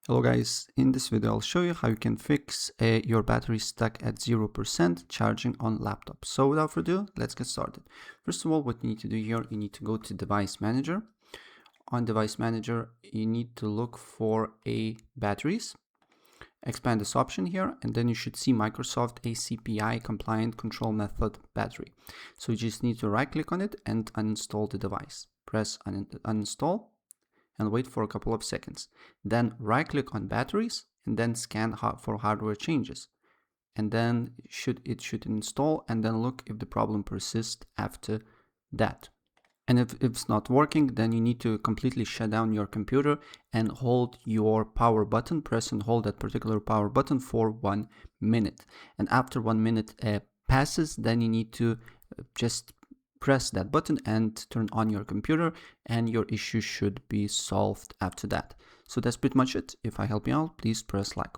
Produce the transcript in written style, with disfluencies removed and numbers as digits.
Hello guys, in this video I'll show you how you can fix your battery stuck at 0% charging on laptop. So without further ado, let's get started. First of all, what you need to do here, you need to go to Device Manager. On Device Manager, you need to look for batteries. Expand this option here, and then you should see Microsoft ACPI Compliant Control Method Battery. So you just need to right click on it and uninstall the device. Press uninstall and wait for a couple of seconds. Then right click on batteries and then scan for hardware changes. And then it should install, and then look if the problem persists after that. And if it's not working, then you need to completely shut down your computer and hold your power button. Press and hold that particular power button for 1 minute. And after 1 minute passes, then you need to just press that button and turn on your computer, and your issue should be solved after that. So that's pretty much it. If I help you out, please press like.